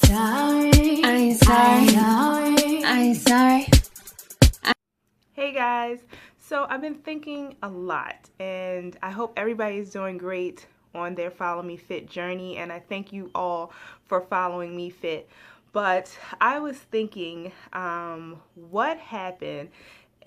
sorry. I ain't sorry. I ain't sorry. Hey guys, so I've been thinking a lot, and I hope everybody's doing great on their Follow Me Fit journey, and I thank you all for following me fit. But I was thinking, what happened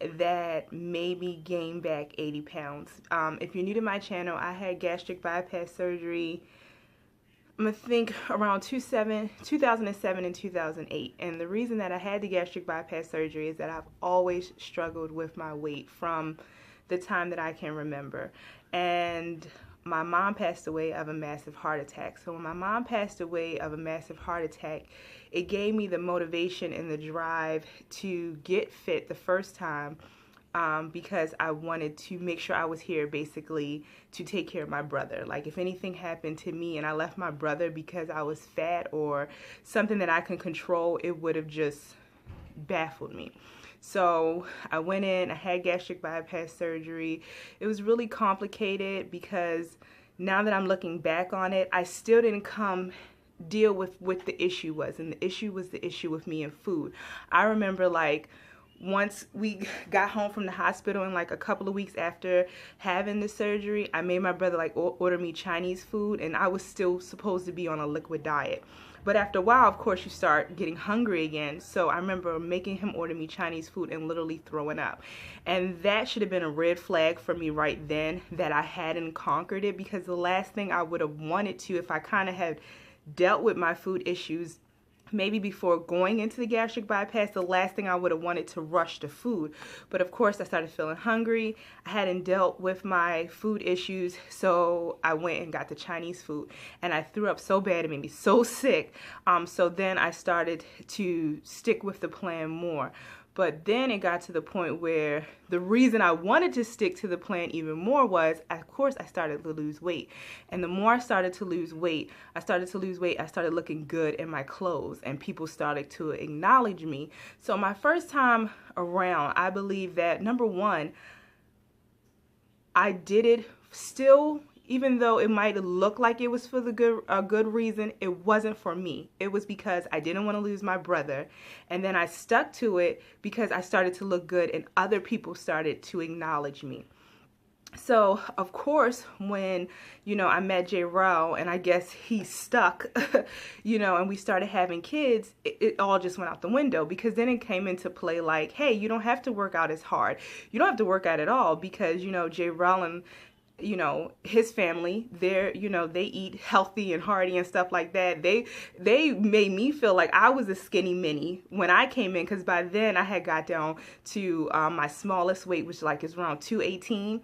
that made me gain back 80 pounds? If you're new to my channel, I had gastric bypass surgery, I think around 2007 and 2008. And the reason that I had the gastric bypass surgery is that I've always struggled with my weight from the time that I can remember. And my mom passed away of a massive heart attack. So when my mom passed away of a massive heart attack, it gave me the motivation and the drive to get fit the first time, because I wanted to make sure I was here basically to take care of my brother. Like if anything happened to me and I left my brother because I was fat or something that I can control, it would have just baffled me. So I went in, I had gastric bypass surgery. It was really complicated because now that I'm looking back on it, I still didn't deal with what the issue was. And the issue was the issue with me and food. I remember like once we got home from the hospital and like a couple of weeks after having the surgery, I made my brother like order me Chinese food, and I was still supposed to be on a liquid diet. But after a while, of course, you start getting hungry again. So I remember making him order me Chinese food and literally throwing up. And that should have been a red flag for me right then that I hadn't conquered it, because the last thing I would have wanted to, if I kind of had dealt with my food issues maybe before going into the gastric bypass, the last thing I would have wanted to rush to food. But of course, I started feeling hungry. I hadn't dealt with my food issues, so I went and got the Chinese food, and I threw up so bad, it made me so sick. So then I started to stick with the plan more. But then it got to the point where the reason I wanted to stick to the plan even more was, of course, I started to lose weight. And the more I started to lose weight, I started looking good in my clothes, and people started to acknowledge me. So my first time around, I believe that, number one, I did it still, even though it might look like it was for a good reason, it wasn't for me. It was because I didn't want to lose my brother. And then I stuck to it because I started to look good and other people started to acknowledge me. So, of course, when, I met J-Row and I guess he stuck, and we started having kids, it all just went out the window, because then it came into play like, hey, you don't have to work out as hard. You don't have to work out at all, because, J-Row and his family, they eat healthy and hearty and stuff like that. They made me feel like I was a skinny mini when I came in, because by then I had got down to my smallest weight, which is around 218.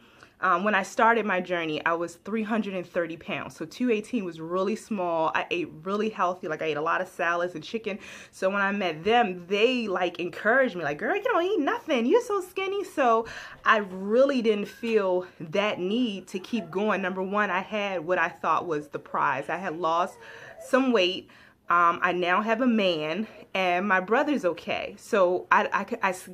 When I started my journey, I was 330 pounds. So 218 was really small. I ate really healthy. I ate a lot of salads and chicken. So when I met them, they encouraged me, girl, you don't eat nothing. You're so skinny. So I really didn't feel that need to keep going. Number one, I had what I thought was the prize. I had lost some weight. I now have a man, and my brother's okay. So I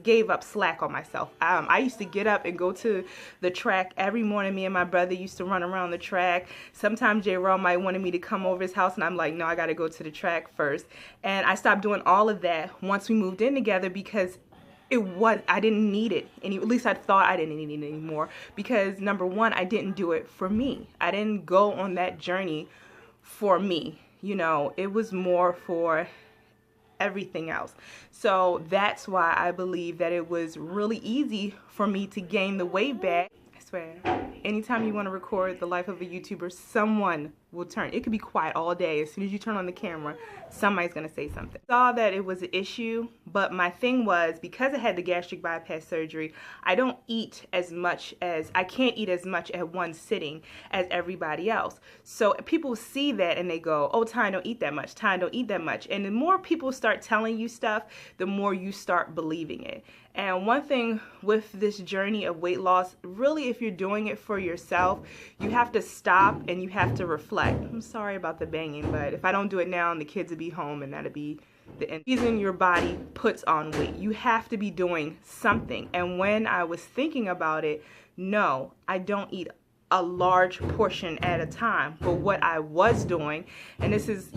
gave up slack on myself. I used to get up and go to the track every morning. Me and my brother used to run around the track. Sometimes J-Row might wanted me to come over his house, and I'm like, no, I got to go to the track first. And I stopped doing all of that once we moved in together, because I didn't need it. And at least I thought I didn't need it anymore, because number one, I didn't do it for me. I didn't go on that journey for me. It was more for everything else. So that's why I believe that it was really easy for me to gain the weight back. I swear, anytime you want to record the life of a YouTuber, someone will turn. It could be quiet all day. As soon as you turn on the camera, somebody's going to say something. I saw that it was an issue, but my thing was, because I had the gastric bypass surgery, I can't eat as much at one sitting as everybody else. So people see that and they go, oh, Tyne, don't eat that much. Tyne, don't eat that much. And the more people start telling you stuff, the more you start believing it. And one thing with this journey of weight loss, really, if you're doing it for yourself, you have to stop and you have to reflect. I'm sorry about the banging, but if I don't do it now, the kids will be home, and that'll be the end. The reason your body puts on weight, you have to be doing something. And when I was thinking about it, no, I don't eat a large portion at a time. But what I was doing, and this is,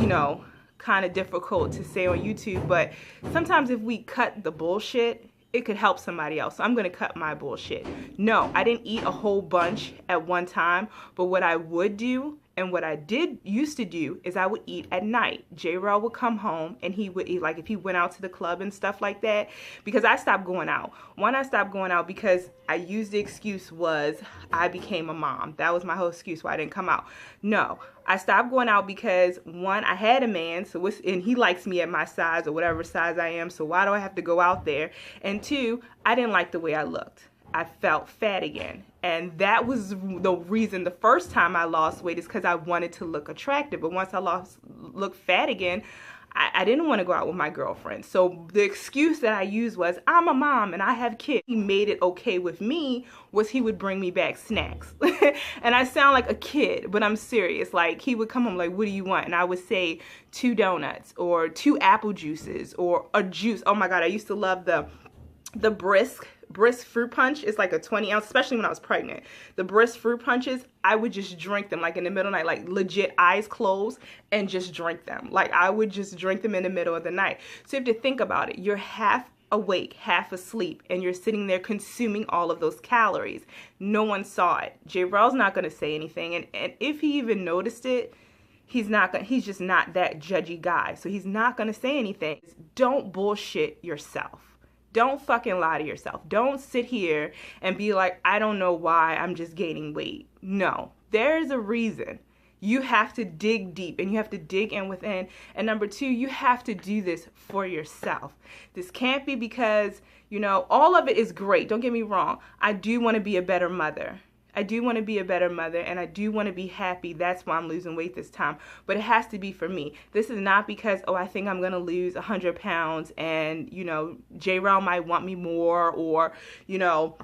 kind of difficult to say on YouTube, but sometimes if we cut the bullshit, it could help somebody else. So I'm going to cut my bullshit. No, I didn't eat a whole bunch at one time, but what I would do and what I used to do is I would eat at night. J-Rel would come home and he would eat, like if he went out to the club and stuff like that, because I stopped going out. One, I stopped going out because I used the excuse was I became a mom. That was my whole excuse why I didn't come out. No, I stopped going out because one, I had a man, and he likes me at my size or whatever size I am, so why do I have to go out there? And two, I didn't like the way I looked. I felt fat again. And that was the reason the first time I lost weight is because I wanted to look attractive. But once I looked fat again, I didn't want to go out with my girlfriend. So the excuse that I used was, I'm a mom and I have kids. He made it okay with me was he would bring me back snacks. And I sound like a kid, but I'm serious. Like he would come home like, what do you want? And I would say 2 donuts or 2 apple juices or a juice. Oh my God, I used to love the brisk fruit punch. Is like a 20 ounce, especially when I was pregnant. The brisk fruit punches, I would just drink them like in the middle of the night, like legit eyes closed and just drink them. Like I would just drink them in the middle of the night. So you have to think about it. You're half awake, half asleep, and you're sitting there consuming all of those calories. No one saw it. J-Rel's not going to say anything. And if he even noticed it, he's just not that judgy guy. So he's not going to say anything. Don't bullshit yourself. Don't fucking lie to yourself. Don't sit here and be like, I don't know why I'm just gaining weight. No, there's a reason. You have to dig deep and you have to dig in within. And number 2, you have to do this for yourself. This can't be because, you know, all of it is great. Don't get me wrong. I do want to be a better mother. I do want to be a better mother and I do want to be happy. That's why I'm losing weight this time. But it has to be for me. This is not because, oh, I think I'm going to lose 100 pounds and, you know, J-Rel might want me more, or, you know,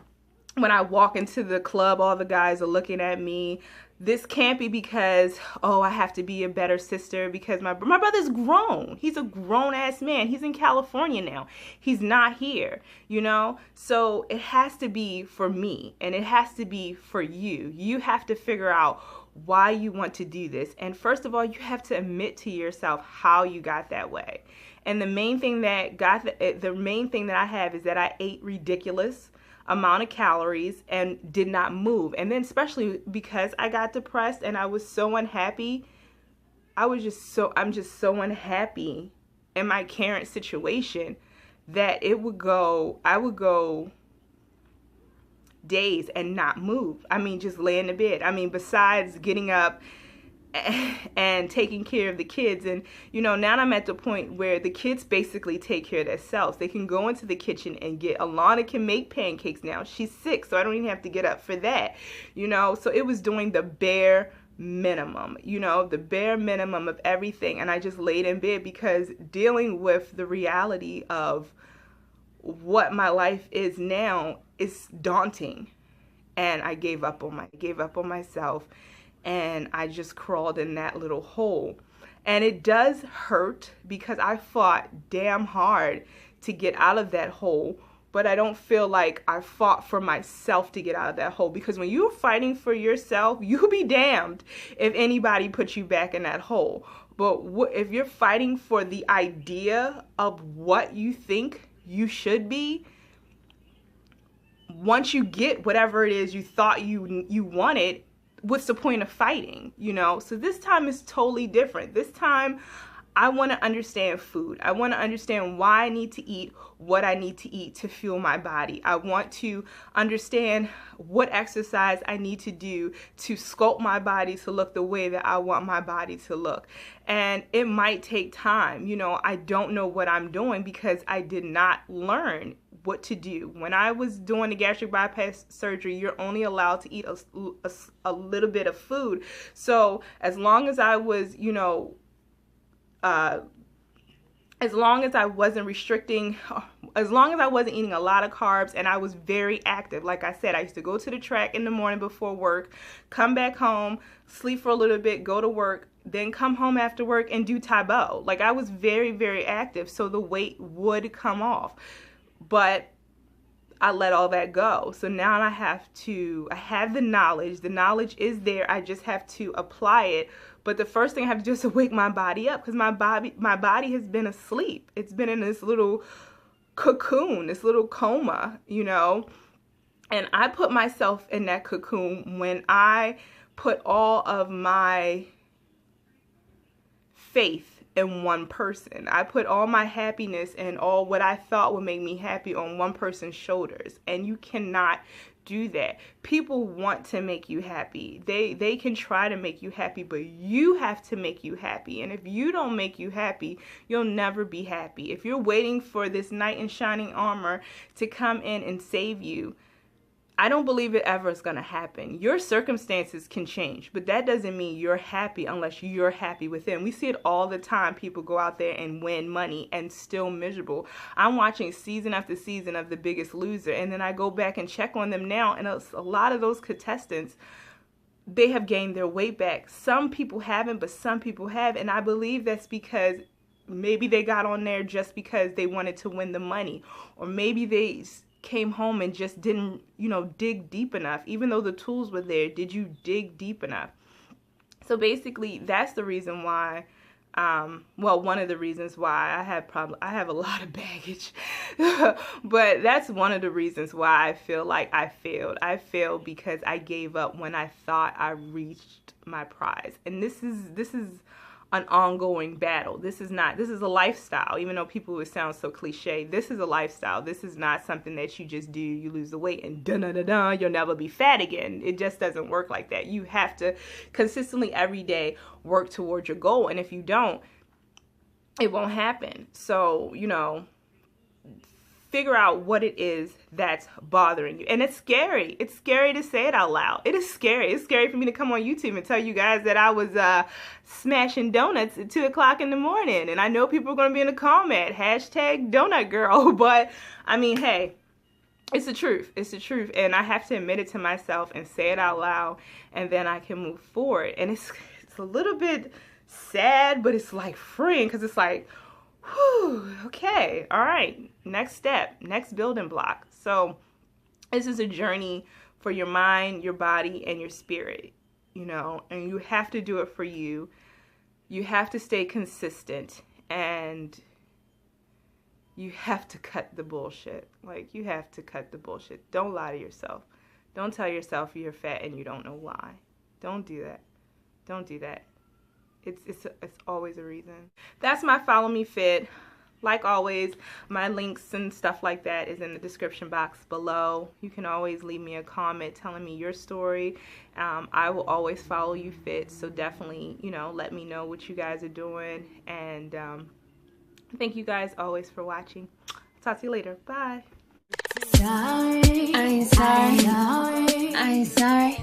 when I walk into the club, all the guys are looking at me. This can't be because, oh, I have to be a better sister because my brother's grown. He's a grown-ass man. He's in California now. He's not here, you know? So it has to be for me, and it has to be for you. You have to figure out why you want to do this. And first of all, you have to admit to yourself how you got that way. And the main thing that I have is that I ate ridiculous amount of calories and did not move. And then especially because I got depressed and I was so unhappy, I'm just so unhappy in my current situation that I would go days and not move. I mean, just lay in the bed. I mean, besides getting up and taking care of the kids. And, you know, now I'm at the point where the kids basically take care of themselves. They can go into the kitchen and Alana can make pancakes now. She's 6, so I don't even have to get up for that, you know. So it was doing the bare minimum, you know, the bare minimum of everything. And I just laid in bed because dealing with the reality of what my life is now is daunting. And I gave up on myself. And I just crawled in that little hole. And it does hurt because I fought damn hard to get out of that hole. But I don't feel like I fought for myself to get out of that hole. Because when you're fighting for yourself, you'll be damned if anybody puts you back in that hole. But if you're fighting for the idea of what you think you should be, once you get whatever it is you thought you wanted, what's the point of fighting, you know? So this time is totally different. This time, I want to understand food. I want to understand why I need to eat what I need to eat to fuel my body. I want to understand what exercise I need to do to sculpt my body to look the way that I want my body to look. And it might take time. You know, I don't know what I'm doing because I did not learn what to do. When I was doing the gastric bypass surgery, you're only allowed to eat a little bit of food. So as long as I was, you know, as long as I wasn't restricting, as long as I wasn't eating a lot of carbs and I was very active. Like I said, I used to go to the track in the morning before work, come back home, sleep for a little bit, go to work, then come home after work and do Taebo. Like I was very, very active, so the weight would come off. But I let all that go. So now I have the knowledge. The knowledge is there. I just have to apply it. But the first thing I have to do is wake my body up, because my body has been asleep. It's been in this little cocoon, this little coma, you know. And I put myself in that cocoon when I put all of my faith in one person. I put all my happiness and all what I thought would make me happy on one person's shoulders. And you cannot do that. People want to make you happy. They can try to make you happy, but you have to make you happy. And if you don't make you happy, you'll never be happy. If you're waiting for this knight in shining armor to come in and save you, I don't believe it ever is going to happen. Your circumstances can change, but that doesn't mean you're happy unless you're happy within. We see it all the time. People go out there and win money and still miserable. I'm watching season after season of The Biggest Loser, and then I go back and check on them now, and a lot of those contestants, they have gained their weight back. Some people haven't, but some people have, and I believe that's because maybe they got on there just because they wanted to win the money, or maybe they came home and just didn't, you know, dig deep enough. Even though the tools were there, did you dig deep enough? So basically, that's the reason why, well, one of the reasons why I have a lot of baggage, but that's one of the reasons why I feel like I failed. I failed because I gave up when I thought I reached my prize. And this is an ongoing battle. This is a lifestyle. Even though people would sound so cliche, this is a lifestyle. This is not something that you just do, you lose the weight and dun-dun-dun-dun, you'll never be fat again. It just doesn't work like that. You have to consistently every day work towards your goal. And if you don't, it won't happen. So, you know, figure out what it is that's bothering you. And it's scary. It's scary to say it out loud. It is scary. It's scary for me to come on YouTube and tell you guys that I was smashing donuts at 2 o'clock in the morning. And I know people are going to be in the comment, #donut but I mean, hey, it's the truth. It's the truth. And I have to admit it to myself and say it out loud, and then I can move forward. And it's a little bit sad, but it's like freeing, because it's like, whew, okay, all right, next step, next building block. So this is a journey for your mind, your body, and your spirit, you know, and you have to do it for you. You have to stay consistent, and you have to cut the bullshit. Like, you have to cut the bullshit. Don't lie to yourself. Don't tell yourself you're fat and you don't know why. Don't do that. Don't do that. It's always a reason. That's my Follow Me Fit. Like always, my links and stuff like that is in the description box below. You can always leave me a comment telling me your story. I will always follow you fit, so definitely, you know, let me know what you guys are doing. And thank you guys always for watching. Talk to you later. Bye. Sorry, I'm sorry, I'm sorry,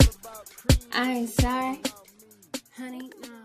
I'm sorry, honey. No.